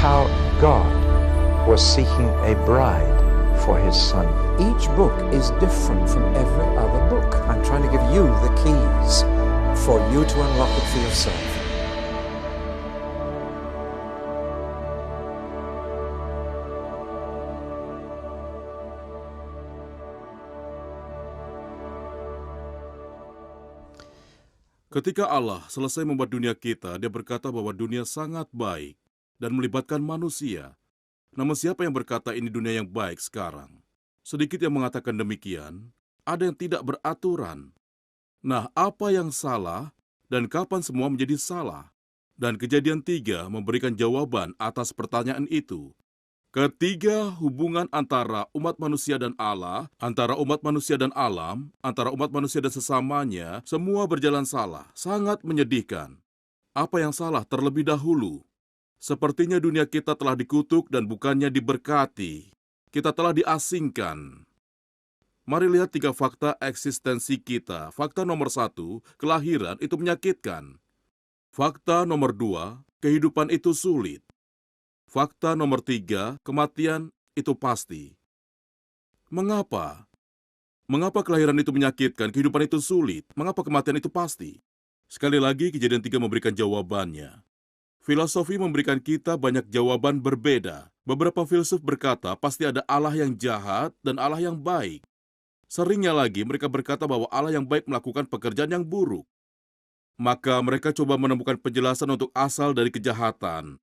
how God was seeking a bride for his son. Each book is different from every other book. I'm trying to give you the keys for you to unlock it for yourself. Ketika Allah selesai membuat dunia kita, Dia berkata bahwa dunia sangat baik dan melibatkan manusia. Namun siapa yang berkata ini dunia yang baik sekarang? Sedikit yang mengatakan demikian, ada yang tidak beraturan. Nah, apa yang salah dan kapan semua menjadi salah? Dan Kejadian 3 memberikan jawaban atas pertanyaan itu. Ketiga, hubungan antara umat manusia dan Allah, antara umat manusia dan alam, antara umat manusia dan sesamanya, semua berjalan salah, sangat menyedihkan. Apa yang salah terlebih dahulu? Sepertinya dunia kita telah dikutuk dan bukannya diberkati. Kita telah diasingkan. Mari lihat 3 fakta eksistensi kita. Fakta nomor 1, kelahiran itu menyakitkan. Fakta nomor 2, kehidupan itu sulit. Fakta nomor 3, kematian itu pasti. Mengapa? Mengapa kelahiran itu menyakitkan, kehidupan itu sulit? Mengapa kematian itu pasti? Sekali lagi, Kejadian 3 memberikan jawabannya. Filosofi memberikan kita banyak jawaban berbeda. Beberapa filsuf berkata pasti ada Allah yang jahat dan Allah yang baik. Seringnya lagi mereka berkata bahwa Allah yang baik melakukan pekerjaan yang buruk. Maka mereka coba menemukan penjelasan untuk asal dari kejahatan.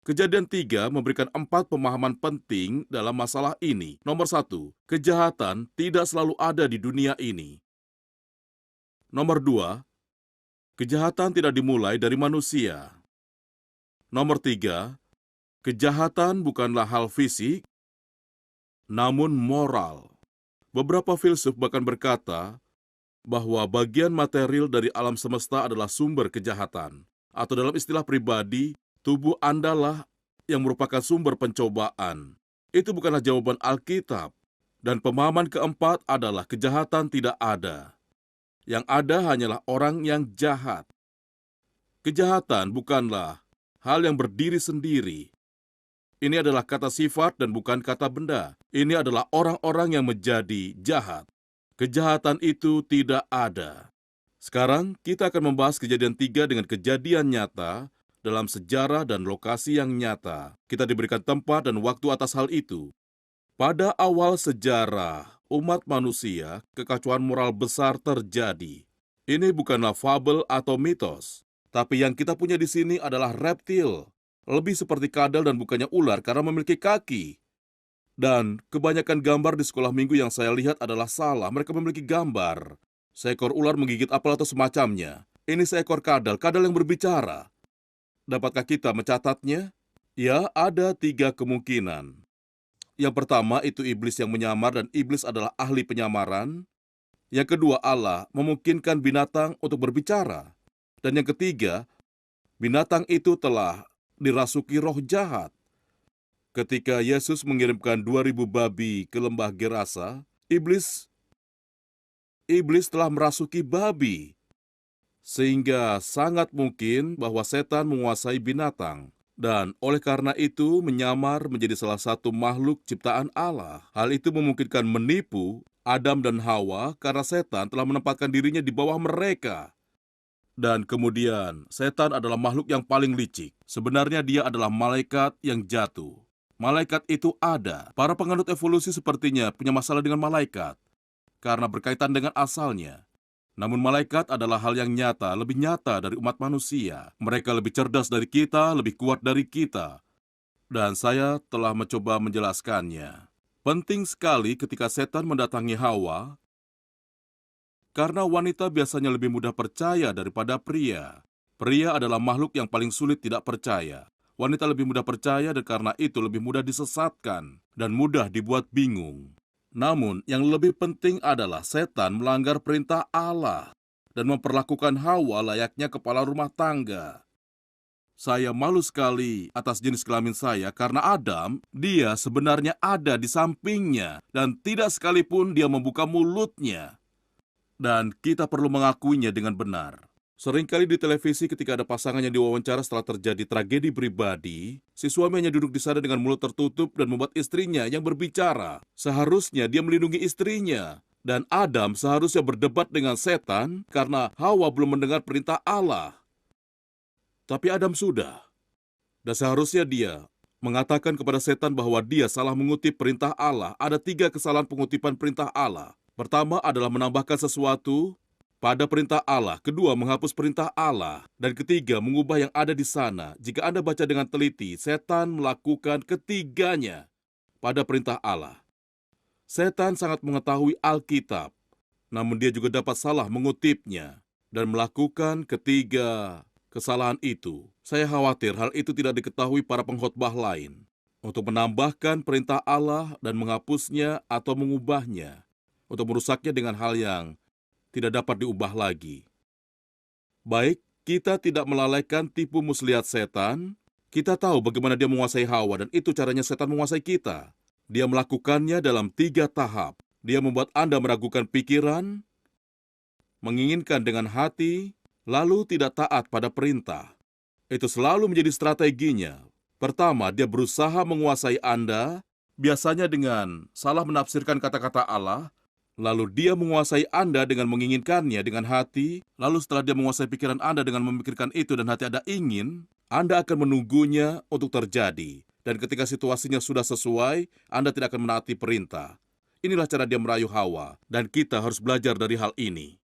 Kejadian 3 memberikan 4 pemahaman penting dalam masalah ini. Nomor 1, kejahatan tidak selalu ada di dunia ini. Nomor 2, kejahatan tidak dimulai dari manusia. Nomor 3, kejahatan bukanlah hal fisik, namun moral. Beberapa filsuf bahkan berkata bahwa bagian material dari alam semesta adalah sumber kejahatan. Atau dalam istilah pribadi, tubuh Anda lah yang merupakan sumber pencobaan. Itu bukanlah jawaban Alkitab. Dan pemahaman keempat adalah kejahatan tidak ada. Yang ada hanyalah orang yang jahat. Kejahatan bukanlah hal yang berdiri sendiri. Ini adalah kata sifat dan bukan kata benda. Ini adalah orang-orang yang menjadi jahat. Kejahatan itu tidak ada. Sekarang kita akan membahas Kejadian 3 dengan kejadian nyata dalam sejarah dan lokasi yang nyata. Kita diberikan tempat dan waktu atas hal itu. Pada awal sejarah umat manusia, kekacauan moral besar terjadi. Ini bukanlah fabel atau mitos, tapi yang kita punya di sini adalah reptil, lebih seperti kadal dan bukannya ular karena memiliki kaki. Dan kebanyakan gambar di sekolah minggu yang saya lihat adalah salah. Mereka memiliki gambar seekor ular menggigit apel atau semacamnya. Ini seekor kadal yang berbicara. Dapatkah kita mencatatnya? Ya, ada 3 kemungkinan. Yang pertama itu iblis yang menyamar dan iblis adalah ahli penyamaran. Yang kedua, Allah memungkinkan binatang untuk berbicara. Dan yang ketiga, binatang itu telah dirasuki roh jahat. Ketika Yesus mengirimkan 2000 babi ke lembah Gerasa, iblis telah merasuki babi. Sehingga sangat mungkin bahwa setan menguasai binatang. Dan oleh karena itu menyamar menjadi salah satu makhluk ciptaan Allah. Hal itu memungkinkan menipu Adam dan Hawa karena setan telah menempatkan dirinya di bawah mereka. Dan kemudian, setan adalah makhluk yang paling licik. Sebenarnya dia adalah malaikat yang jatuh. Malaikat itu ada. Para penganut evolusi sepertinya punya masalah dengan malaikat karena berkaitan dengan asalnya. Namun malaikat adalah hal yang nyata, lebih nyata dari umat manusia. Mereka lebih cerdas dari kita, lebih kuat dari kita. Dan saya telah mencoba menjelaskannya. Penting sekali ketika setan mendatangi Hawa, karena wanita biasanya lebih mudah percaya daripada pria. Pria adalah makhluk yang paling sulit tidak percaya. Wanita lebih mudah percaya dan karena itu lebih mudah disesatkan dan mudah dibuat bingung. Namun, yang lebih penting adalah setan melanggar perintah Allah dan memperlakukan Hawa layaknya kepala rumah tangga. Saya malu sekali atas jenis kelamin saya karena Adam, dia sebenarnya ada di sampingnya dan tidak sekalipun dia membuka mulutnya. Dan kita perlu mengakuinya dengan benar. Seringkali di televisi ketika ada pasangan yang diwawancara setelah terjadi tragedi pribadi, si suami hanya duduk di sana dengan mulut tertutup dan membuat istrinya yang berbicara. Seharusnya dia melindungi istrinya. Dan Adam seharusnya berdebat dengan setan karena Hawa belum mendengar perintah Allah. Tapi Adam sudah. Dan seharusnya dia mengatakan kepada setan bahwa dia salah mengutip perintah Allah. Ada 3 kesalahan pengutipan perintah Allah. Pertama adalah menambahkan sesuatu pada perintah Allah. Kedua, menghapus perintah Allah. Dan ketiga, mengubah yang ada di sana. Jika Anda baca dengan teliti, setan melakukan ketiganya pada perintah Allah. Setan sangat mengetahui Alkitab, namun dia juga dapat salah mengutipnya dan melakukan ketiga kesalahan itu. Saya khawatir hal itu tidak diketahui para pengkhotbah lain untuk menambahkan perintah Allah dan menghapusnya atau mengubahnya, untuk merusaknya dengan hal yang tidak dapat diubah lagi. Baik, kita tidak melalaikan tipu muslihat setan. Kita tahu bagaimana dia menguasai Hawa, dan itu caranya setan menguasai kita. Dia melakukannya dalam 3 tahap. Dia membuat Anda meragukan pikiran, menginginkan dengan hati, lalu tidak taat pada perintah. Itu selalu menjadi strateginya. Pertama, dia berusaha menguasai Anda, biasanya dengan salah menafsirkan kata-kata Allah. Lalu dia menguasai Anda dengan menginginkannya dengan hati. Lalu setelah dia menguasai pikiran Anda dengan memikirkan itu dan hati Anda ingin, Anda akan menunggunya untuk terjadi. Dan ketika situasinya sudah sesuai, Anda tidak akan menaati perintah. Inilah cara dia merayu Hawa, dan kita harus belajar dari hal ini.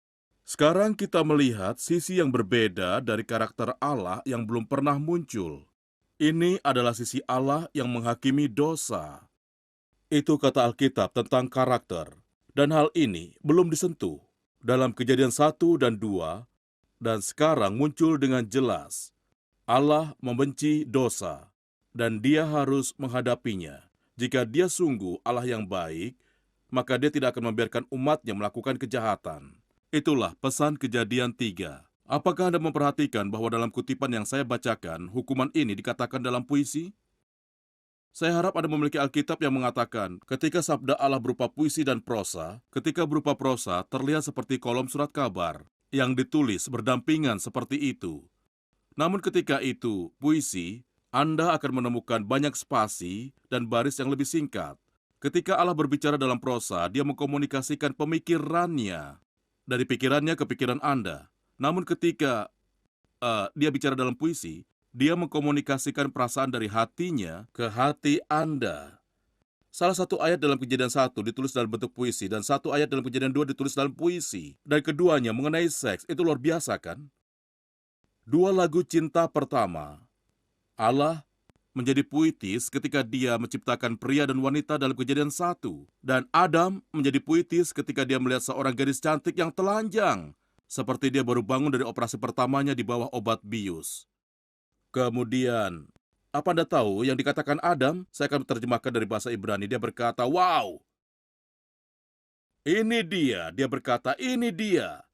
Sekarang kita melihat sisi yang berbeda dari karakter Allah yang belum pernah muncul. Ini adalah sisi Allah yang menghakimi dosa. Itu kata Alkitab tentang karakter. Dan hal ini belum disentuh dalam Kejadian 1 dan 2, dan sekarang muncul dengan jelas. Allah membenci dosa, dan dia harus menghadapinya. Jika dia sungguh Allah yang baik, maka dia tidak akan membiarkan umatnya melakukan kejahatan. Itulah pesan Kejadian 3. Apakah Anda memperhatikan bahwa dalam kutipan yang saya bacakan, hukuman ini dikatakan dalam puisi? Saya harap Anda memiliki Alkitab yang mengatakan, ketika sabda Allah berupa puisi dan prosa, ketika berupa prosa terlihat seperti kolom surat kabar, yang ditulis berdampingan seperti itu. Namun ketika itu puisi, Anda akan menemukan banyak spasi dan baris yang lebih singkat. Ketika Allah berbicara dalam prosa, dia mengkomunikasikan pemikirannya dari pikirannya ke pikiran Anda. Namun ketika dia bicara dalam puisi, dia mengkomunikasikan perasaan dari hatinya ke hati Anda. Salah satu ayat dalam Kejadian 1 ditulis dalam bentuk puisi, dan satu ayat dalam Kejadian 2 ditulis dalam puisi. Dan keduanya mengenai seks, itu luar biasa kan? 2 lagu cinta pertama. Allah menjadi puitis ketika dia menciptakan pria dan wanita dalam Kejadian 1. Dan Adam menjadi puitis ketika dia melihat seorang gadis cantik yang telanjang, seperti dia baru bangun dari operasi pertamanya di bawah obat bius. Kemudian, apa Anda tahu yang dikatakan Adam? Saya akan menerjemahkan dari bahasa Ibrani. Dia berkata, wow! Ini dia. Dia berkata, ini dia.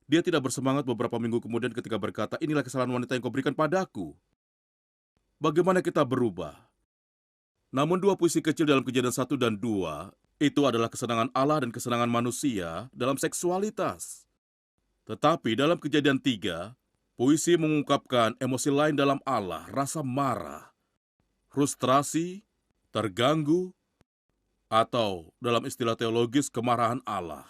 Dia tidak bersemangat beberapa minggu kemudian ketika berkata, inilah kesalahan wanita yang kau berikan padaku. Bagaimana kita berubah? Namun 2 puisi kecil dalam Kejadian 1 dan 2, itu adalah kesenangan Allah dan kesenangan manusia dalam seksualitas. Tetapi dalam Kejadian 3, puisi mengungkapkan emosi lain dalam Allah, rasa marah, frustrasi, terganggu, atau dalam istilah teologis kemarahan Allah.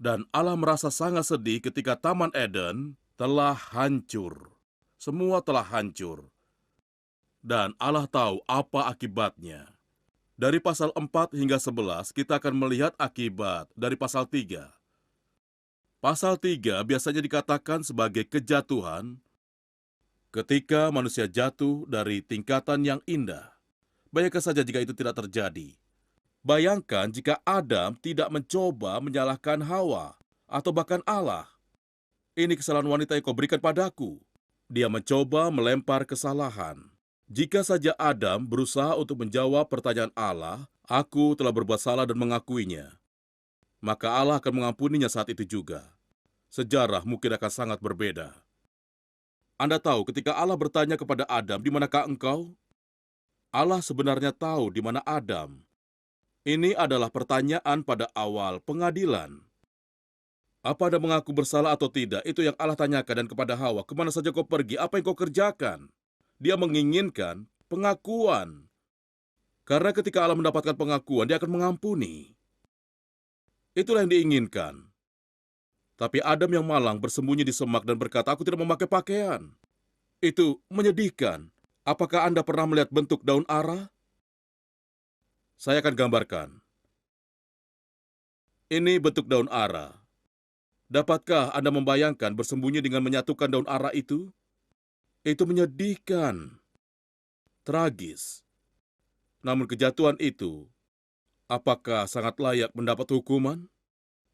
Dan Allah merasa sangat sedih ketika Taman Eden telah hancur. Semua telah hancur. Dan Allah tahu apa akibatnya. Dari pasal 4 hingga 11, kita akan melihat akibat dari pasal 3. Pasal 3 biasanya dikatakan sebagai kejatuhan ketika manusia jatuh dari tingkatan yang indah. Bayangkan saja jika itu tidak terjadi. Bayangkan jika Adam tidak mencoba menyalahkan Hawa atau bahkan Allah. Ini kesalahan wanita yang kau berikan padaku. Dia mencoba melempar kesalahan. Jika saja Adam berusaha untuk menjawab pertanyaan Allah, aku telah berbuat salah dan mengakuinya, maka Allah akan mengampuninya saat itu juga. Sejarah mungkin akan sangat berbeda. Anda tahu ketika Allah bertanya kepada Adam, di manakah engkau? Allah sebenarnya tahu di mana Adam. Ini adalah pertanyaan pada awal pengadilan. Apa Anda mengaku bersalah atau tidak? Itu yang Allah tanyakan, dan kepada Hawa, kemana saja kau pergi? Apa yang kau kerjakan? Dia menginginkan pengakuan. Karena ketika Allah mendapatkan pengakuan, dia akan mengampuni. Itulah yang diinginkan. Tapi Adam yang malang bersembunyi di semak dan berkata, aku tidak memakai pakaian. Itu menyedihkan. Apakah Anda pernah melihat bentuk daun ara? Saya akan gambarkan. Ini bentuk daun ara. Dapatkah Anda membayangkan bersembunyi dengan menyatukan daun ara itu? Itu menyedihkan. Tragis. Namun kejatuhan itu, apakah sangat layak mendapat hukuman?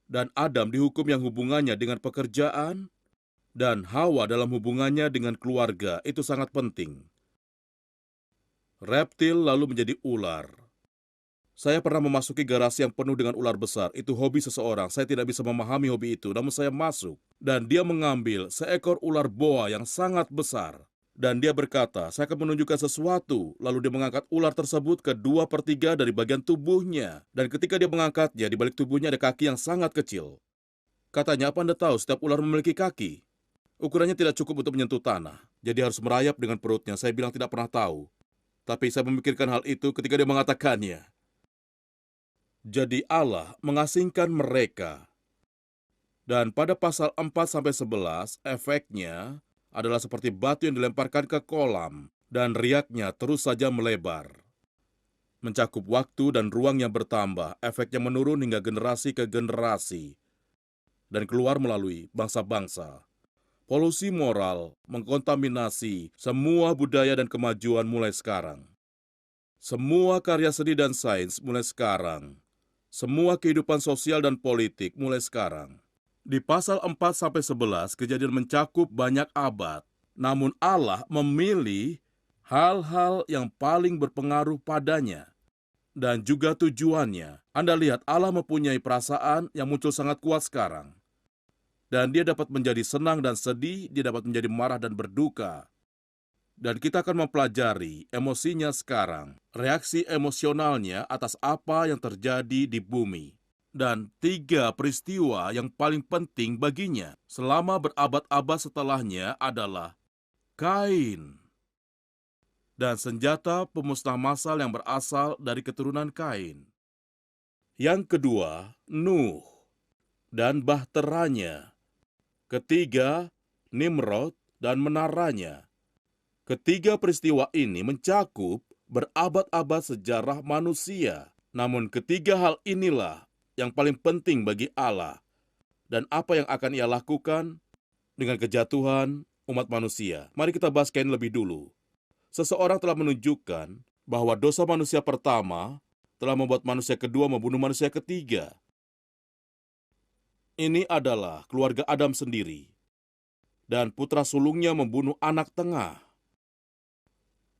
Dan Adam dihukum yang hubungannya dengan pekerjaan, dan Hawa dalam hubungannya dengan keluarga, itu sangat penting. Reptil lalu menjadi ular. Saya pernah memasuki garasi yang penuh dengan ular besar. Itu hobi seseorang. Saya tidak bisa memahami hobi itu, namun saya masuk. Dan dia mengambil seekor ular boa yang sangat besar. Dan dia berkata, saya akan menunjukkan sesuatu. Lalu dia mengangkat ular tersebut ke 2/3 dari bagian tubuhnya. Dan ketika dia mengangkatnya, di balik tubuhnya ada kaki yang sangat kecil. Katanya, apa Anda tahu setiap ular memiliki kaki? Ukurannya tidak cukup untuk menyentuh tanah. Jadi harus merayap dengan perutnya. Saya bilang tidak pernah tahu. Tapi saya memikirkan hal itu ketika dia mengatakannya. Jadi Allah mengasingkan mereka. Dan pada pasal 4-11, efeknya adalah seperti batu yang dilemparkan ke kolam, dan riaknya terus saja melebar. Mencakup waktu dan ruang yang bertambah, efeknya menurun hingga generasi ke generasi, dan keluar melalui bangsa-bangsa. Polusi moral mengkontaminasi semua budaya dan kemajuan mulai sekarang. Semua karya seni dan sains mulai sekarang. Semua kehidupan sosial dan politik mulai sekarang. Di pasal 4-11, kejadian mencakup banyak abad. Namun Allah memilih hal-hal yang paling berpengaruh padanya. Dan juga tujuannya. Anda lihat, Allah mempunyai perasaan yang muncul sangat kuat sekarang. Dan dia dapat menjadi senang dan sedih, dia dapat menjadi marah dan berduka. Dan kita akan mempelajari emosinya sekarang. Reaksi emosionalnya atas apa yang terjadi di bumi. Dan 3 peristiwa yang paling penting baginya selama berabad-abad setelahnya adalah Kain dan senjata pemusnah massal yang berasal dari keturunan Kain. Yang kedua, Nuh dan bahteranya. Ketiga, Nimrod dan menaranya. Ketiga peristiwa ini mencakup berabad-abad sejarah manusia. Namun ketiga hal inilah yang paling penting bagi Allah, dan apa yang akan Ia lakukan dengan kejatuhan umat manusia. Mari kita bahas Kain lebih dulu. Seseorang telah menunjukkan bahwa dosa manusia pertama telah membuat manusia kedua membunuh manusia ketiga. Ini adalah keluarga Adam sendiri, dan putra sulungnya membunuh anak tengah.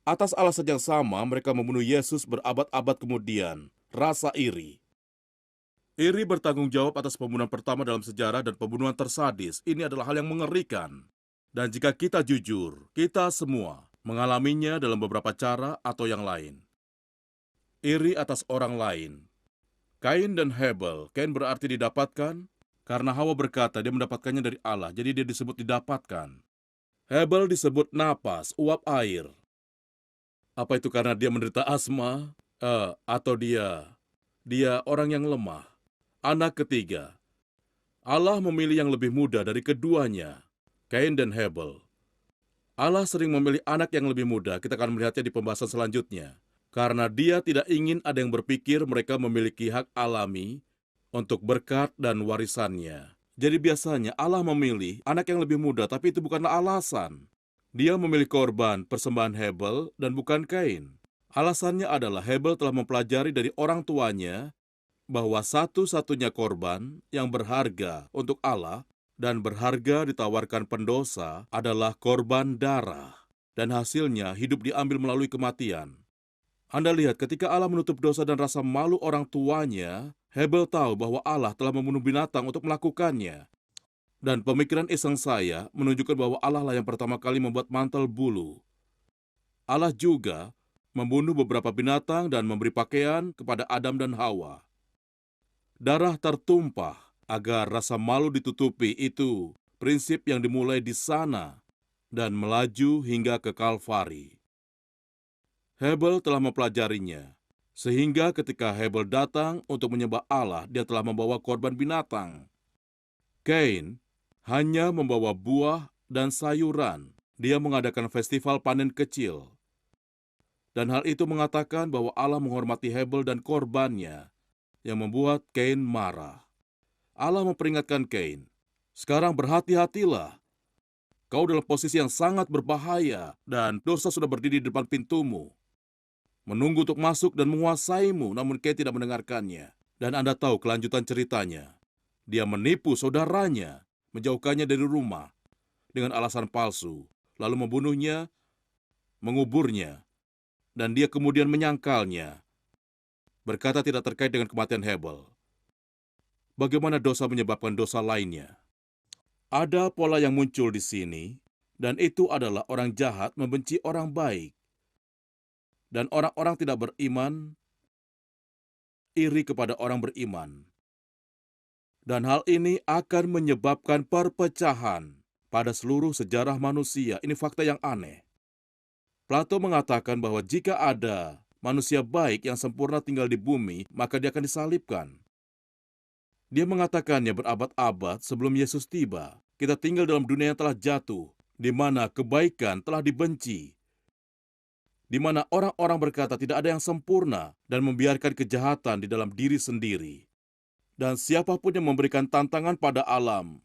Atas alasan yang sama, mereka membunuh Yesus berabad-abad kemudian. Rasa iri. Iri bertanggung jawab atas pembunuhan pertama dalam sejarah dan pembunuhan tersadis. Ini adalah hal yang mengerikan. Dan jika kita jujur, kita semua mengalaminya dalam beberapa cara atau yang lain. Iri atas orang lain. Kain dan Hebel. Kain berarti didapatkan, karena Hawa berkata dia mendapatkannya dari Allah, jadi dia disebut didapatkan. Hebel disebut napas, uap air. Apa itu karena dia menderita asma? Atau dia orang yang lemah? Anak ketiga. Allah memilih yang lebih muda dari keduanya, Kain dan Hebel. Allah sering memilih anak yang lebih muda, kita akan melihatnya di pembahasan selanjutnya. Karena dia tidak ingin ada yang berpikir mereka memiliki hak alami untuk berkat dan warisannya. Jadi biasanya Allah memilih anak yang lebih muda, tapi itu bukanlah alasan. Dia memilih korban persembahan Hebel dan bukan Kain. Alasannya adalah Hebel telah mempelajari dari orang tuanya bahwa satu-satunya korban yang berharga untuk Allah dan berharga ditawarkan pendosa adalah korban darah, dan hasilnya hidup diambil melalui kematian. Anda lihat, ketika Allah menutup dosa dan rasa malu orang tuanya, Hebel tahu bahwa Allah telah membunuh binatang untuk melakukannya. Dan pemikiran iseng saya menunjukkan bahwa Allah lah yang pertama kali membuat mantel bulu. Allah juga membunuh beberapa binatang dan memberi pakaian kepada Adam dan Hawa. Darah tertumpah agar rasa malu ditutupi itu prinsip yang dimulai di sana dan melaju hingga ke Kalvari. Hebel telah mempelajarinya, sehingga ketika Hebel datang untuk menyembah Allah, dia telah membawa korban binatang. Kain hanya membawa buah dan sayuran. Dia mengadakan festival panen kecil. Dan hal itu mengatakan bahwa Allah menghormati Hebel dan korbannya, yang membuat Kain marah. Allah memperingatkan Kain, "Sekarang berhati-hatilah. Kau dalam posisi yang sangat berbahaya dan dosa sudah berdiri di depan pintumu, menunggu untuk masuk dan menguasaimu," namun Kain tidak mendengarkannya. Dan Anda tahu kelanjutan ceritanya. Dia menipu saudaranya, menjauhkannya dari rumah dengan alasan palsu, lalu membunuhnya, menguburnya, dan dia kemudian menyangkalnya, berkata tidak terkait dengan kematian Hebel. Bagaimana dosa menyebabkan dosa lainnya? Ada pola yang muncul di sini, dan itu adalah orang jahat membenci orang baik. Dan orang-orang tidak beriman iri kepada orang beriman. Dan hal ini akan menyebabkan perpecahan pada seluruh sejarah manusia. Ini fakta yang aneh. Plato mengatakan bahwa jika ada manusia baik yang sempurna tinggal di bumi, maka dia akan disalibkan. Dia mengatakannya berabad-abad sebelum Yesus tiba. Kita tinggal dalam dunia yang telah jatuh, di mana kebaikan telah dibenci, di mana orang-orang berkata tidak ada yang sempurna dan membiarkan kejahatan di dalam diri sendiri. Dan siapapun yang memberikan tantangan pada alam,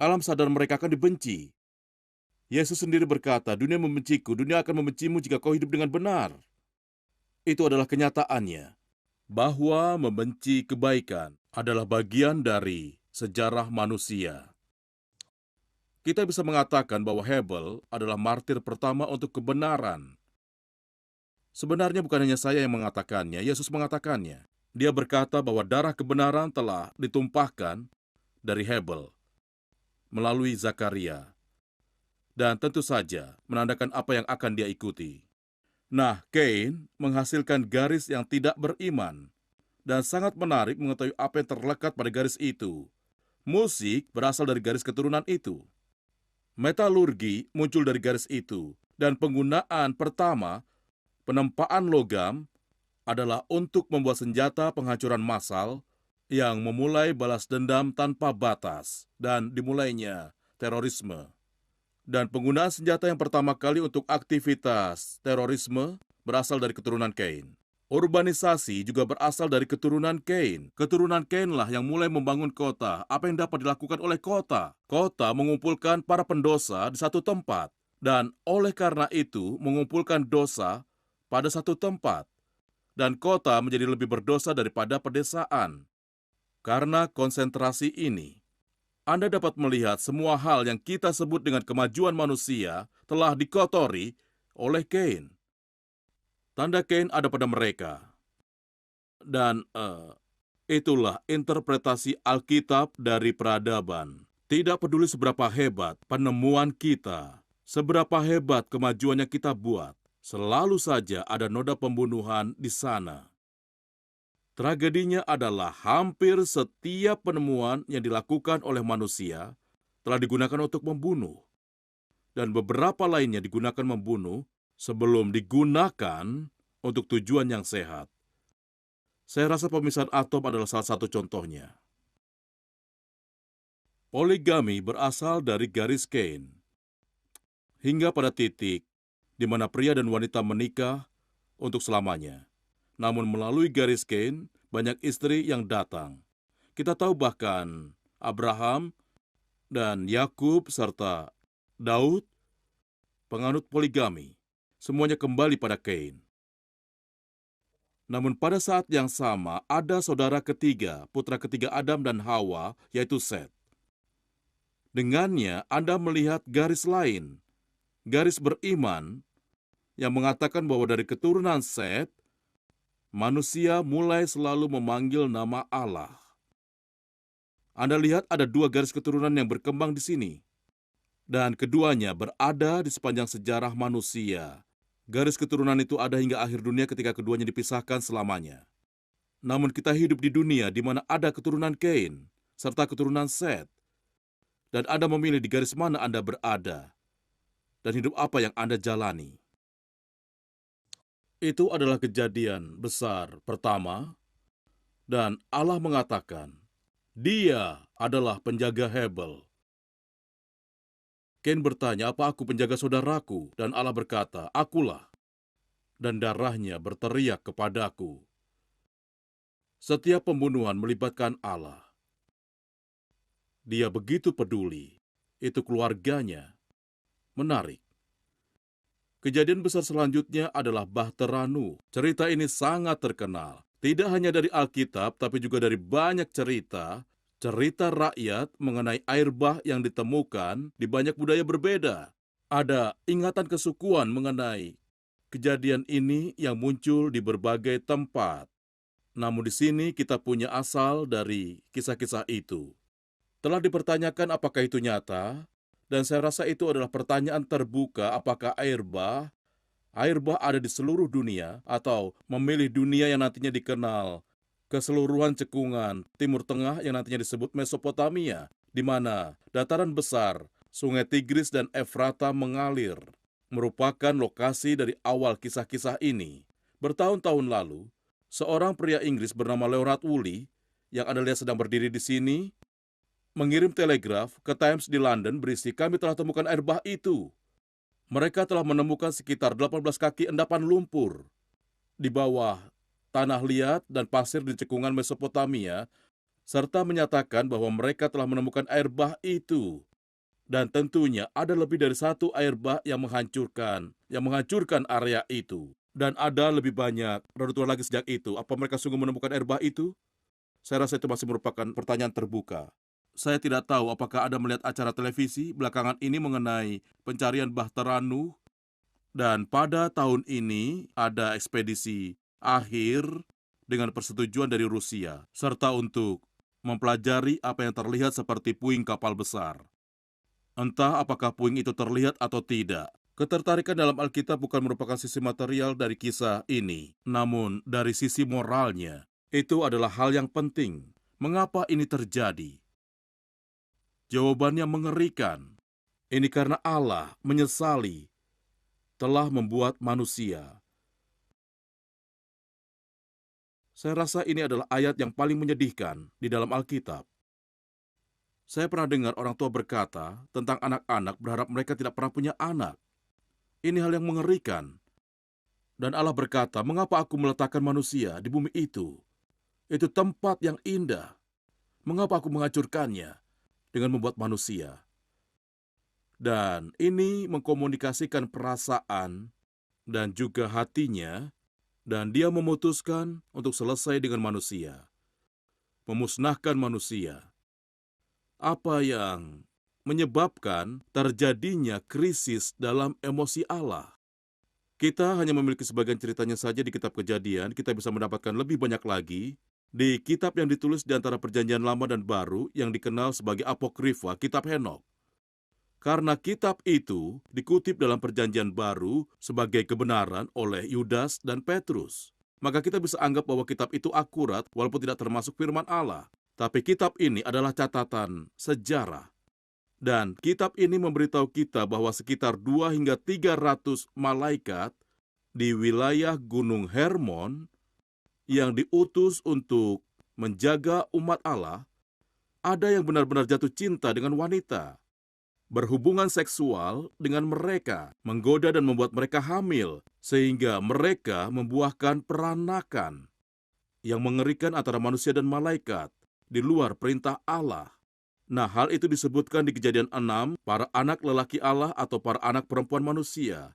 alam sadar mereka akan dibenci. Yesus sendiri berkata, "Dunia membenciku, dunia akan membencimu jika kau hidup dengan benar." Itu adalah kenyataannya, bahwa membenci kebaikan adalah bagian dari sejarah manusia. Kita bisa mengatakan bahwa Hebel adalah martir pertama untuk kebenaran. Sebenarnya bukan hanya saya yang mengatakannya, Yesus mengatakannya. Dia berkata bahwa darah kebenaran telah ditumpahkan dari Hebel melalui Zakaria. Dan tentu saja menandakan apa yang akan dia ikuti. Nah, Kain menghasilkan garis yang tidak beriman. Dan sangat menarik mengetahui apa yang terlekat pada garis itu. Musik berasal dari garis keturunan itu. Metalurgi muncul dari garis itu. Dan penggunaan pertama, penempaan logam, adalah untuk membuat senjata penghancuran massal yang memulai balas dendam tanpa batas. Dan dimulainya terorisme. Dan penggunaan senjata yang pertama kali untuk aktivitas terorisme berasal dari keturunan Kain. Urbanisasi juga berasal dari keturunan Kain. Keturunan Kainlah yang mulai membangun kota. Apa yang dapat dilakukan oleh kota? Kota mengumpulkan para pendosa di satu tempat. Dan oleh karena itu mengumpulkan dosa pada satu tempat. Dan kota menjadi lebih berdosa daripada pedesaan. Karena konsentrasi ini, Anda dapat melihat semua hal yang kita sebut dengan kemajuan manusia telah dikotori oleh Kain. Tanda Kain ada pada mereka. Dan itulah interpretasi Alkitab dari peradaban. Tidak peduli seberapa hebat penemuan kita, seberapa hebat kemajuan yang kita buat, selalu saja ada noda pembunuhan di sana. Tragedinya adalah hampir setiap penemuan yang dilakukan oleh manusia telah digunakan untuk membunuh. Dan beberapa lainnya digunakan membunuh sebelum digunakan untuk tujuan yang sehat. Saya rasa pemisahan atom adalah salah satu contohnya. Poligami berasal dari garis Kain. Hingga pada titik di mana pria dan wanita menikah untuk selamanya. Namun melalui garis Kain, banyak istri yang datang. Kita tahu bahkan Abraham dan Yakub serta Daud, penganut poligami, semuanya kembali pada Kain. Namun pada saat yang sama, ada saudara ketiga, putra ketiga Adam dan Hawa, yaitu Set. Dengannya Anda melihat garis lain, garis beriman, yang mengatakan bahwa dari keturunan Set, manusia mulai selalu memanggil nama Allah. Anda lihat ada dua garis keturunan yang berkembang di sini. Dan keduanya berada di sepanjang sejarah manusia. Garis keturunan itu ada hingga akhir dunia ketika keduanya dipisahkan selamanya. Namun kita hidup di dunia di mana ada keturunan Kain. serta keturunan Set. Dan Anda memilih di garis mana Anda berada, dan hidup apa yang Anda jalani. Itu adalah kejadian besar pertama, dan Allah mengatakan, Dia adalah penjaga Hebel. Kain bertanya, apa aku penjaga saudaraku? Dan Allah berkata, akulah. Dan darahnya berteriak kepadaku. Setiap pembunuhan melibatkan Allah. Dia begitu peduli. Itu keluarganya. Menarik. Kejadian besar selanjutnya adalah Bahteranu. Cerita ini sangat terkenal. Tidak hanya dari Alkitab, tapi juga dari banyak cerita rakyat mengenai air bah yang ditemukan di banyak budaya berbeda. Ada ingatan kesukuan mengenai kejadian ini yang muncul di berbagai tempat. Namun di sini kita punya asal dari kisah-kisah itu. Telah dipertanyakan apakah itu nyata, dan saya rasa itu adalah pertanyaan terbuka apakah air bah ada di seluruh dunia atau memilih dunia yang nantinya dikenal keseluruhan cekungan Timur Tengah yang nantinya disebut Mesopotamia, di mana dataran besar, sungai Tigris dan Efrata mengalir, merupakan lokasi dari awal kisah-kisah ini. Bertahun-tahun lalu, seorang pria Inggris bernama Leonard Woolley, yang Anda lihat sedang berdiri di sini, mengirim telegraf ke Times di London berisi, kami telah temukan air bah itu. Mereka telah menemukan sekitar 18 kaki endapan lumpur di bawah tanah liat dan pasir di cekungan Mesopotamia, serta menyatakan bahwa mereka telah menemukan air bah itu. Dan tentunya ada lebih dari satu air bah yang menghancurkan area itu. Dan ada lebih banyak reruntuhan lagi sejak itu. Apa mereka sungguh menemukan air bah itu? Saya rasa itu masih merupakan pertanyaan terbuka. Saya tidak tahu apakah Anda melihat acara televisi belakangan ini mengenai pencarian Bahteranu. Dan pada tahun ini ada ekspedisi akhir dengan persetujuan dari Rusia, serta untuk mempelajari apa yang terlihat seperti puing kapal besar. Entah apakah puing itu terlihat atau tidak. Ketertarikan dalam Alkitab bukan merupakan sisi material dari kisah ini, namun dari sisi moralnya, itu adalah hal yang penting. Mengapa ini terjadi? Jawabannya mengerikan. Ini karena Allah menyesali telah membuat manusia. Saya rasa ini adalah ayat yang paling menyedihkan di dalam Alkitab. Saya pernah dengar orang tua berkata tentang anak-anak berharap mereka tidak pernah punya anak. Ini hal yang mengerikan. Dan Allah berkata, mengapa aku meletakkan manusia di bumi itu? Itu tempat yang indah. Mengapa aku menghancurkannya dengan membuat manusia? Dan ini mengkomunikasikan perasaan dan juga hatinya, dan dia memutuskan untuk selesai dengan manusia. Memusnahkan manusia. Apa yang menyebabkan terjadinya krisis dalam emosi Allah? Kita hanya memiliki sebagian ceritanya saja di kitab Kejadian, kita bisa mendapatkan lebih banyak lagi di kitab yang ditulis di antara Perjanjian Lama dan Baru yang dikenal sebagai Apokrifa, kitab Henok. Karena kitab itu dikutip dalam Perjanjian Baru sebagai kebenaran oleh Yudas dan Petrus, maka kita bisa anggap bahwa kitab itu akurat walaupun tidak termasuk firman Allah. Tapi kitab ini adalah catatan sejarah. Dan kitab ini memberitahu kita bahwa sekitar 2 hingga 300 malaikat di wilayah Gunung Hermon yang diutus untuk menjaga umat Allah, ada yang benar-benar jatuh cinta dengan wanita, berhubungan seksual dengan mereka, menggoda dan membuat mereka hamil, sehingga mereka membuahkan peranakan yang mengerikan antara manusia dan malaikat di luar perintah Allah. Nah, hal itu disebutkan di Kejadian 6, para anak lelaki Allah atau para anak perempuan manusia,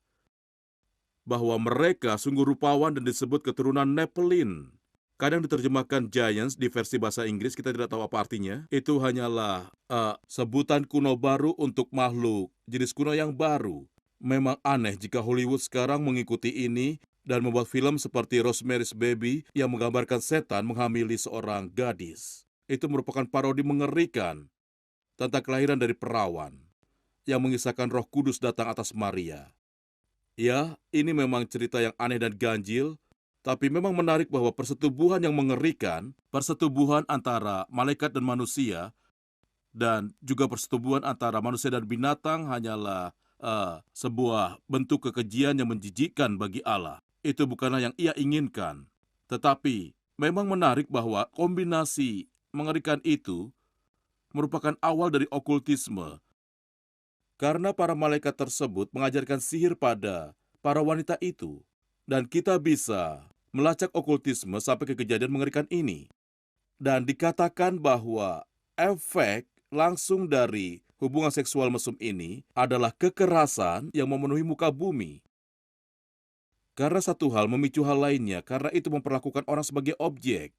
bahwa mereka sungguh rupawan dan disebut keturunan Nephilim. Kadang diterjemahkan giants di versi bahasa Inggris, kita tidak tahu apa artinya. Itu hanyalah sebutan kuno baru untuk makhluk jenis kuno yang baru. Memang aneh jika Hollywood sekarang mengikuti ini dan membuat film seperti Rosemary's Baby yang menggambarkan setan menghamili seorang gadis. Itu merupakan parodi mengerikan tentang kelahiran dari perawan yang mengisahkan Roh Kudus datang atas Maria. Ya, ini memang cerita yang aneh dan ganjil, Tapi memang menarik bahwa persetubuhan yang mengerikan, persetubuhan antara malaikat dan manusia, dan juga persetubuhan antara manusia dan binatang hanyalah sebuah bentuk kekejian yang menjijikkan bagi Allah. Itu bukanlah yang Ia inginkan. Tetapi memang menarik bahwa kombinasi mengerikan itu merupakan awal dari okultisme. Karena para malaikat tersebut mengajarkan sihir pada para wanita itu. Dan kita bisa melacak okultisme sampai ke kejadian mengerikan ini. Dan dikatakan bahwa efek langsung dari hubungan seksual mesum ini adalah kekerasan yang memenuhi muka bumi. Karena satu hal memicu hal lainnya, karena itu memperlakukan orang sebagai objek.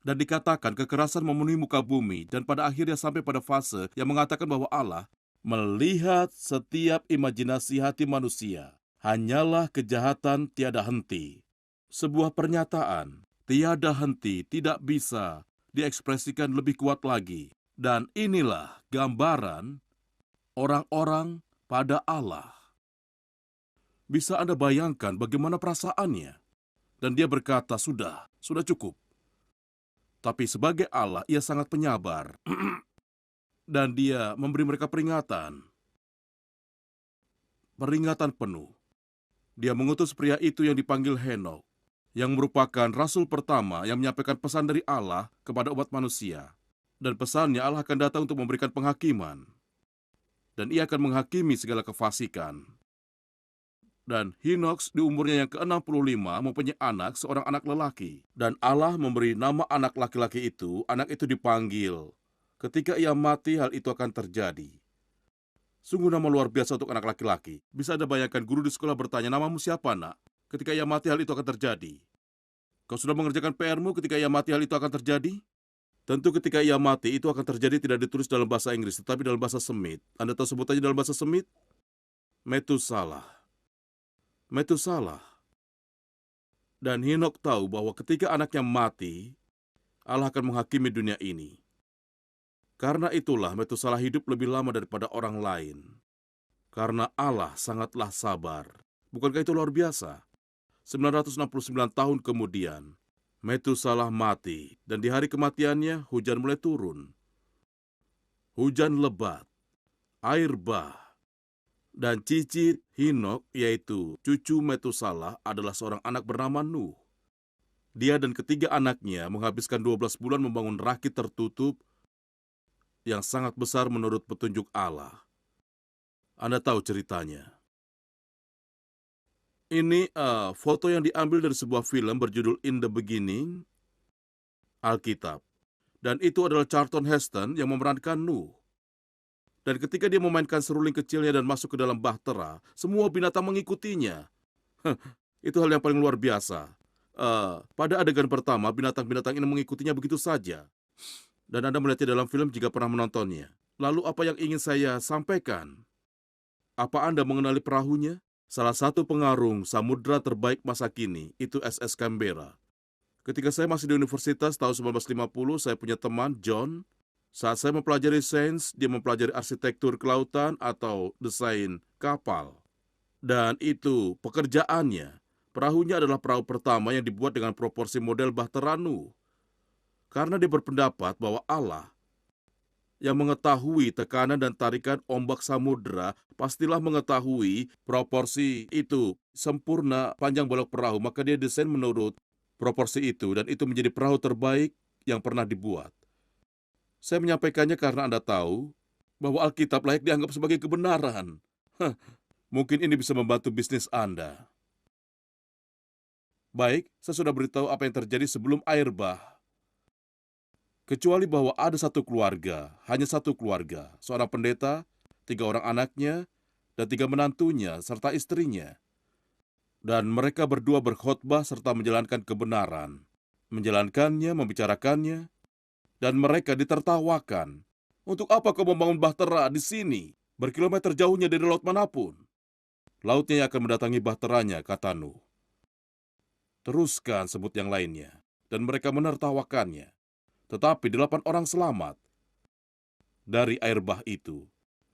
Dan dikatakan kekerasan memenuhi muka bumi, dan pada akhirnya sampai pada fase yang mengatakan bahwa Allah melihat setiap imajinasi hati manusia. Hanyalah kejahatan tiada henti. Sebuah pernyataan tiada henti tidak bisa diekspresikan lebih kuat lagi. Dan inilah gambaran orang-orang pada Allah. Bisa Anda bayangkan bagaimana perasaannya? Dan dia berkata, sudah cukup. Tapi sebagai Allah, ia sangat penyabar. Dan dia memberi mereka peringatan penuh. Dia mengutus pria itu yang dipanggil Henokh, yang merupakan rasul pertama yang menyampaikan pesan dari Allah kepada umat manusia. Dan pesannya Allah akan datang untuk memberikan penghakiman. Dan ia akan menghakimi segala kefasikan. Dan Henokh di umurnya yang ke-65 mempunyai anak, seorang anak lelaki. Dan Allah memberi nama anak laki-laki itu, anak itu dipanggil. Ketika ia mati, hal itu akan terjadi. Sungguh nama luar biasa untuk anak laki-laki. Bisa Anda bayangkan guru di sekolah bertanya, namamu siapa, nak? Ketika ia mati, hal itu akan terjadi. Kau sudah mengerjakan PR-mu ketika ia mati, hal itu akan terjadi? Tentu ketika ia mati, itu akan terjadi tidak ditulis dalam bahasa Inggris, tetapi dalam bahasa Semit. Anda tahu sebutannya dalam bahasa Semit? Metusalah. Metusalah. Dan Henokh tahu bahwa ketika anaknya mati, Allah akan menghakimi dunia ini. Karena itulah Metusalah hidup lebih lama daripada orang lain. Karena Allah sangatlah sabar. Bukankah itu luar biasa? 969 tahun kemudian, Metusalah mati, dan di hari kematiannya hujan mulai turun. Hujan lebat, air bah, dan cicit Henokh, yaitu cucu Metusalah, adalah seorang anak bernama Nuh. Dia dan ketiga anaknya menghabiskan 12 bulan membangun rakit tertutup yang sangat besar menurut petunjuk Allah. Anda tahu ceritanya. Ini foto yang diambil dari sebuah film berjudul In the Beginning, Alkitab. Dan itu adalah Charlton Heston yang memerankan Nuh. Dan ketika dia memainkan seruling kecilnya dan masuk ke dalam bahtera, semua binatang mengikutinya. Itu hal yang paling luar biasa. Pada adegan pertama, binatang-binatang ini mengikutinya begitu saja. Dan Anda melihatnya dalam film jika pernah menontonnya. Lalu apa yang ingin saya sampaikan? Apa Anda mengenali perahunya? Salah satu pengarung samudra terbaik masa kini, itu SS Canberra. Ketika saya masih di universitas tahun 1950, saya punya teman, John. Saat saya mempelajari sains, dia mempelajari arsitektur kelautan atau desain kapal. Dan itu pekerjaannya. Perahunya adalah perahu pertama yang dibuat dengan proporsi model bahtera Nuh. Karena dia berpendapat bahwa Allah yang mengetahui tekanan dan tarikan ombak samudra pastilah mengetahui proporsi itu sempurna panjang balok perahu, maka dia desain menurut proporsi itu, dan itu menjadi perahu terbaik yang pernah dibuat. Saya menyampaikannya karena Anda tahu bahwa Alkitab layak dianggap sebagai kebenaran. Mungkin ini bisa membantu bisnis Anda. Baik, saya sudah beritahu apa yang terjadi sebelum air bah. Kecuali bahwa ada satu keluarga, hanya satu keluarga, seorang pendeta, 3 orang anaknya, dan 3 menantunya, serta istrinya. Dan mereka berdua berkhotbah serta menjalankan kebenaran. Menjalankannya, membicarakannya, dan mereka ditertawakan. Untuk apa kau membangun bahtera di sini, berkilometer jauhnya dari laut manapun? Lautnya yang akan mendatangi bahteranya, kata Nuh. Teruskan sebut yang lainnya, dan mereka menertawakannya. Tetapi 8 orang selamat dari air bah itu.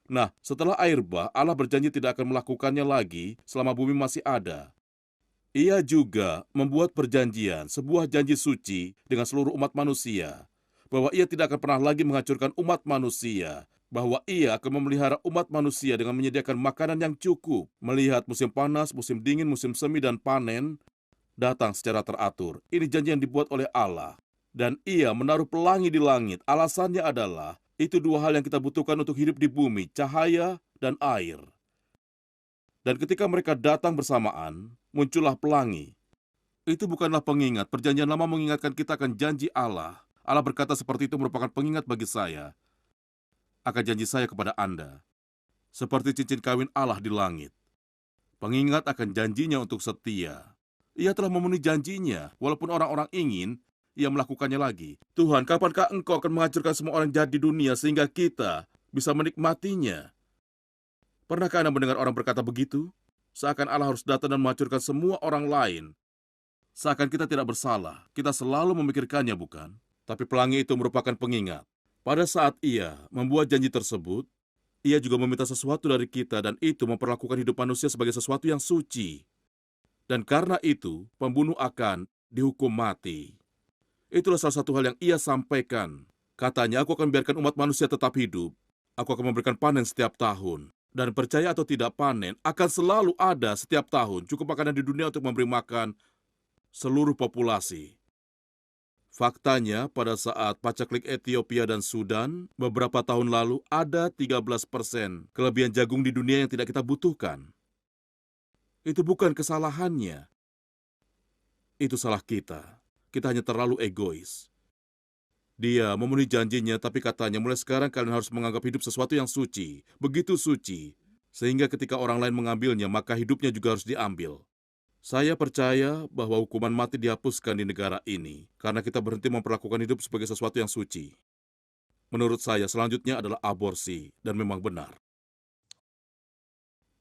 Nah, setelah air bah, Allah berjanji tidak akan melakukannya lagi selama bumi masih ada. Ia juga membuat perjanjian, sebuah janji suci dengan seluruh umat manusia, bahwa ia tidak akan pernah lagi menghancurkan umat manusia, bahwa ia akan memelihara umat manusia dengan menyediakan makanan yang cukup, melihat musim panas, musim dingin, musim semi, dan panen datang secara teratur. Ini janji yang dibuat oleh Allah. Dan ia menaruh pelangi di langit. Alasannya adalah, itu dua hal yang kita butuhkan untuk hidup di bumi, cahaya dan air. Dan ketika mereka datang bersamaan, muncullah pelangi. Itu bukanlah pengingat. Perjanjian lama mengingatkan kita akan janji Allah. Allah berkata seperti itu merupakan pengingat bagi saya. Akan janji saya kepada Anda. Seperti cincin kawin Allah di langit. Pengingat akan janjinya untuk setia. Ia telah memenuhi janjinya, walaupun orang-orang ingin ia melakukannya lagi. Tuhan, kapankah Engkau akan menghancurkan semua orang jahat di dunia sehingga kita bisa menikmatinya? Pernahkah Anda mendengar orang berkata begitu? Seakan Allah harus datang dan menghancurkan semua orang lain. Seakan kita tidak bersalah. Kita selalu memikirkannya, bukan? Tapi pelangi itu merupakan pengingat. Pada saat ia membuat janji tersebut, ia juga meminta sesuatu dari kita, dan itu memperlakukan hidup manusia sebagai sesuatu yang suci. Dan karena itu, pembunuh akan dihukum mati. Itulah salah satu hal yang ia sampaikan. Katanya, aku akan biarkan umat manusia tetap hidup. Aku akan memberikan panen setiap tahun. Dan percaya atau tidak, panen akan selalu ada setiap tahun. Cukup makanan di dunia untuk memberi makan seluruh populasi. Faktanya, pada saat pacaklik Ethiopia dan Sudan, beberapa tahun lalu ada 13% kelebihan jagung di dunia yang tidak kita butuhkan. Itu bukan kesalahannya. Itu salah kita. Kita hanya terlalu egois. Dia memenuhi janjinya, tapi katanya mulai sekarang kalian harus menganggap hidup sesuatu yang suci. Begitu suci, sehingga ketika orang lain mengambilnya, maka hidupnya juga harus diambil. Saya percaya bahwa hukuman mati dihapuskan di negara ini, karena kita berhenti memperlakukan hidup sebagai sesuatu yang suci. Menurut saya, selanjutnya adalah aborsi, dan memang benar.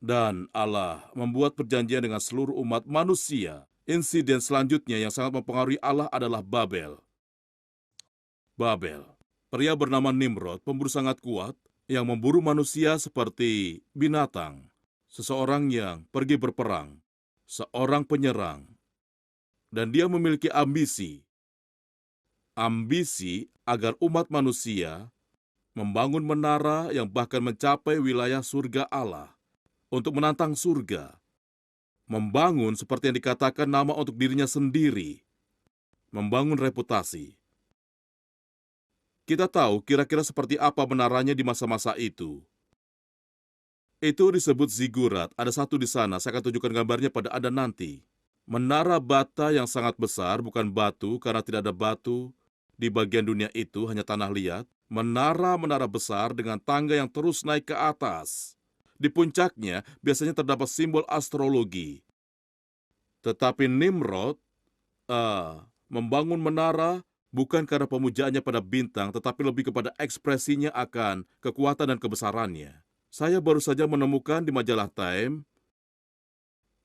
Dan Allah membuat perjanjian dengan seluruh umat manusia. Insiden selanjutnya yang sangat mempengaruhi Allah adalah Babel. Babel, pria bernama Nimrod, pemburu sangat kuat, yang memburu manusia seperti binatang. Seseorang yang pergi berperang, seorang penyerang. Dan dia memiliki ambisi. Ambisi agar umat manusia membangun menara yang bahkan mencapai wilayah surga Allah. Untuk menantang surga. Membangun seperti yang dikatakan nama untuk dirinya sendiri. Membangun reputasi. Kita tahu kira-kira seperti apa menaranya di masa-masa itu. Itu disebut zigurat. Ada satu di sana, saya akan tunjukkan gambarnya pada Anda nanti. Menara bata yang sangat besar, bukan batu, karena tidak ada batu di bagian dunia itu, hanya tanah liat. Menara-menara besar dengan tangga yang terus naik ke atas. Di puncaknya biasanya terdapat simbol astrologi. Tetapi Nimrod membangun menara bukan karena pemujaannya pada bintang, tetapi lebih kepada ekspresinya akan kekuatan dan kebesarannya. Saya baru saja menemukan di majalah Time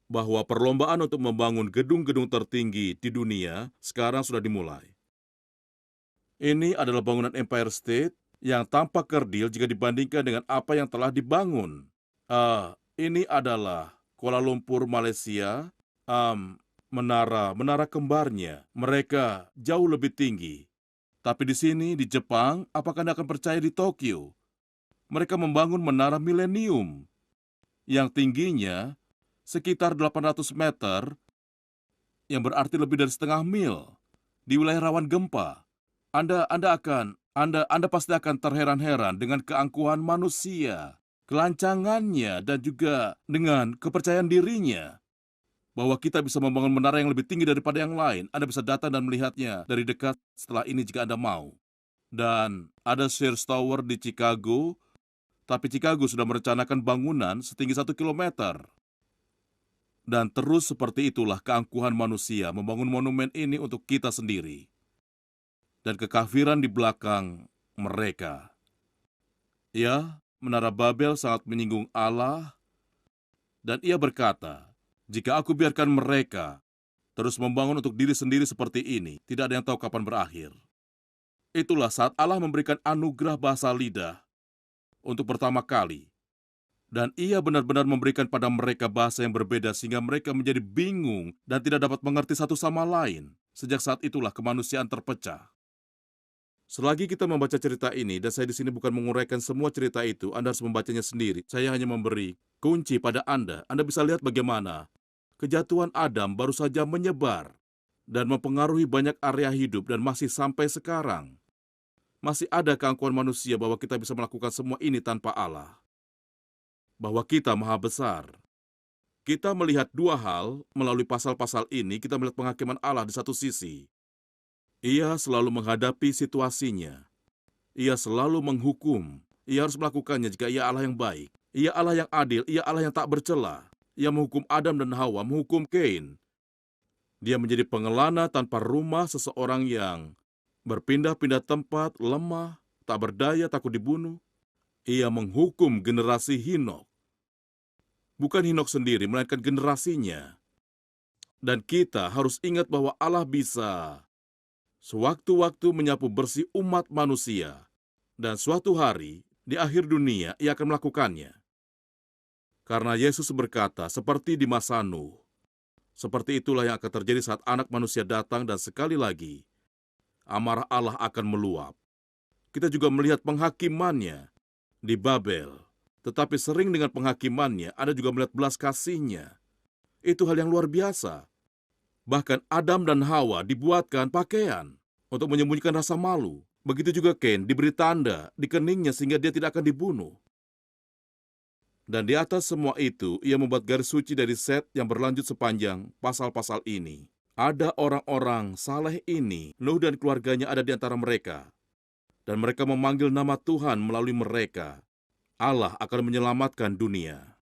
bahwa perlombaan untuk membangun gedung-gedung tertinggi di dunia sekarang sudah dimulai. Ini adalah bangunan Empire State yang tampak kerdil jika dibandingkan dengan apa yang telah dibangun. Ini adalah Kuala Lumpur, Malaysia. Menara kembarnya. Mereka jauh lebih tinggi. Tapi di sini, di Jepang, apakah Anda akan percaya di Tokyo? Mereka membangun menara milenium yang tingginya sekitar 800 meter, yang berarti lebih dari setengah mil, di wilayah rawan gempa. Anda pasti akan terheran-heran dengan keangkuhan manusia, kelancangannya, dan juga dengan kepercayaan dirinya bahwa kita bisa membangun menara yang lebih tinggi daripada yang lain. Anda bisa datang dan melihatnya dari dekat setelah ini jika Anda mau. Dan ada Sears Tower di Chicago, tapi Chicago sudah merencanakan bangunan setinggi 1 kilometer. Dan terus seperti itulah keangkuhan manusia membangun monumen ini untuk kita sendiri. Dan kekafiran di belakang mereka. Ya, Menara Babel sangat menyinggung Allah, dan ia berkata, jika aku biarkan mereka terus membangun untuk diri sendiri seperti ini, tidak ada yang tahu kapan berakhir. Itulah saat Allah memberikan anugerah bahasa lidah untuk pertama kali. Dan ia benar-benar memberikan pada mereka bahasa yang berbeda sehingga mereka menjadi bingung dan tidak dapat mengerti satu sama lain. Sejak saat itulah kemanusiaan terpecah. Selagi kita membaca cerita ini, dan saya di sini bukan menguraikan semua cerita itu, Anda harus membacanya sendiri. Saya hanya memberi kunci pada Anda. Anda bisa lihat bagaimana kejatuhan Adam baru saja menyebar dan mempengaruhi banyak area hidup dan masih sampai sekarang. Masih ada keangkuhan manusia bahwa kita bisa melakukan semua ini tanpa Allah. Bahwa kita maha besar. Kita melihat dua hal melalui pasal-pasal ini. Kita melihat penghakiman Allah di satu sisi. Ia selalu menghadapi situasinya. Ia selalu menghukum. Ia harus melakukannya jika ia Allah yang baik. Ia Allah yang adil. Ia Allah yang tak bercela. Ia menghukum Adam dan Hawa, menghukum Kain. Dia menjadi pengelana tanpa rumah seseorang yang berpindah-pindah tempat, lemah, tak berdaya, takut dibunuh. Ia menghukum generasi Henokh. Bukan Henokh sendiri, melainkan generasinya. Dan kita harus ingat bahwa Allah bisa sewaktu-waktu menyapu bersih umat manusia. Dan suatu hari, di akhir dunia, ia akan melakukannya. Karena Yesus berkata, seperti di masa Nuh. Seperti itulah yang akan terjadi saat Anak Manusia datang dan sekali lagi, amarah Allah akan meluap. Kita juga melihat penghakimannya di Babel. Tetapi sering dengan penghakimannya, Anda juga melihat belas kasihnya. Itu hal yang luar biasa. Bahkan Adam dan Hawa dibuatkan pakaian untuk menyembunyikan rasa malu. Begitu juga Kain diberi tanda di keningnya sehingga dia tidak akan dibunuh. Dan di atas semua itu, ia membuat garis suci dari Set yang berlanjut sepanjang pasal-pasal ini. Ada orang-orang saleh ini, Nuh dan keluarganya ada di antara mereka. Dan mereka memanggil nama Tuhan melalui mereka. Allah akan menyelamatkan dunia.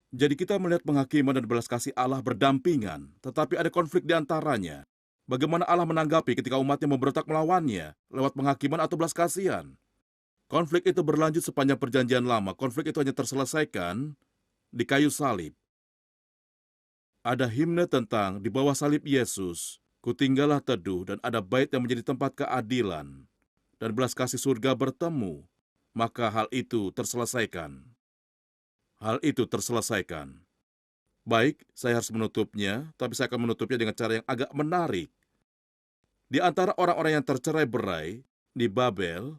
Jadi kita melihat penghakiman dan belas kasih Allah berdampingan, tetapi ada konflik di antaranya. Bagaimana Allah menanggapi ketika umatnya memberontak melawannya lewat penghakiman atau belas kasihan? Konflik itu berlanjut sepanjang perjanjian lama. Konflik itu hanya terselesaikan di kayu salib. Ada himne tentang di bawah salib Yesus, kutinggallah teduh, dan ada bait yang menjadi tempat keadilan. Dan belas kasih surga bertemu, maka hal itu terselesaikan. Hal itu terselesaikan. Baik, saya harus menutupnya, tapi saya akan menutupnya dengan cara yang agak menarik. Di antara orang-orang yang tercerai-berai di Babel,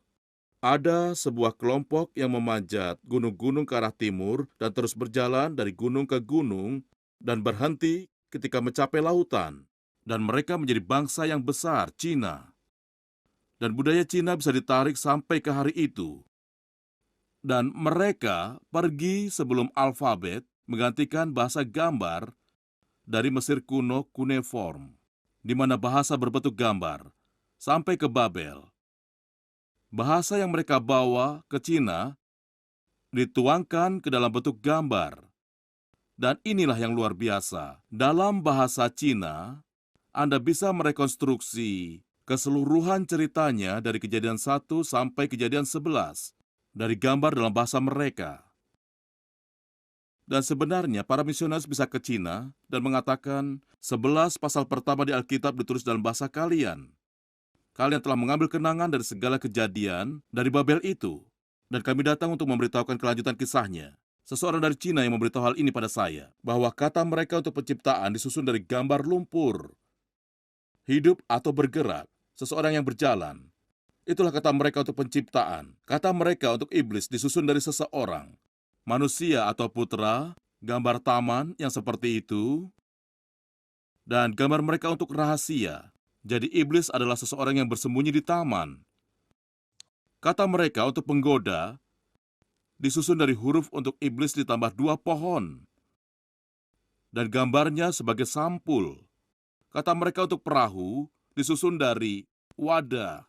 ada sebuah kelompok yang memanjat gunung-gunung ke arah timur dan terus berjalan dari gunung ke gunung dan berhenti ketika mencapai lautan. Dan mereka menjadi bangsa yang besar, Cina. Dan budaya Cina bisa ditarik sampai ke hari itu. Dan mereka pergi sebelum alfabet menggantikan bahasa gambar dari Mesir kuno cuneiform, di mana bahasa berbentuk gambar, sampai ke Babel. Bahasa yang mereka bawa ke Cina dituangkan ke dalam bentuk gambar. Dan inilah yang luar biasa. Dalam bahasa Cina, Anda bisa merekonstruksi keseluruhan ceritanya dari Kejadian 1 sampai Kejadian 11. Dari gambar dalam bahasa mereka. Dan sebenarnya para misionaris bisa ke Cina dan mengatakan 11 pasal pertama di Alkitab ditulis dalam bahasa kalian. Kalian telah mengambil kenangan dari segala kejadian dari Babel itu. Dan kami datang untuk memberitahukan kelanjutan kisahnya. Seseorang dari Cina yang memberitahu hal ini pada saya, bahwa kata mereka untuk penciptaan disusun dari gambar lumpur. Hidup atau bergerak, seseorang yang berjalan. Itulah kata mereka untuk penciptaan. Kata mereka untuk iblis disusun dari seseorang. Manusia atau putra, gambar taman yang seperti itu. Dan gambar mereka untuk rahasia. Jadi iblis adalah seseorang yang bersembunyi di taman. Kata mereka untuk penggoda, disusun dari huruf untuk iblis ditambah 2 pohon. Dan gambarnya sebagai sampul. Kata mereka untuk perahu, disusun dari wadah,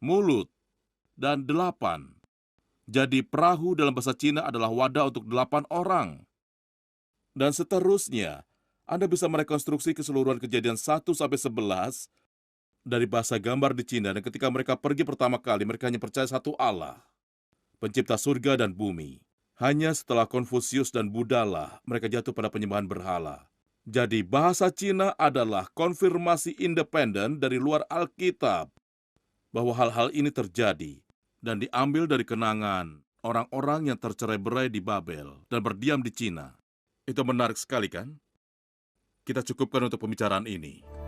mulut, dan 8. Jadi perahu dalam bahasa Cina adalah wadah untuk 8 orang. Dan seterusnya, Anda bisa merekonstruksi keseluruhan Kejadian 1 sampai 11 dari bahasa gambar di Cina. Dan ketika mereka pergi pertama kali, mereka hanya percaya satu Allah, pencipta surga dan bumi. Hanya setelah Konfusius dan Buddha lah mereka jatuh pada penyembahan berhala. Jadi bahasa Cina adalah konfirmasi independen dari luar Alkitab bahwa hal-hal ini terjadi dan diambil dari kenangan orang-orang yang tercerai-berai di Babel dan berdiam di Cina. Itu menarik sekali, kan? Kita cukupkan untuk pembicaraan ini.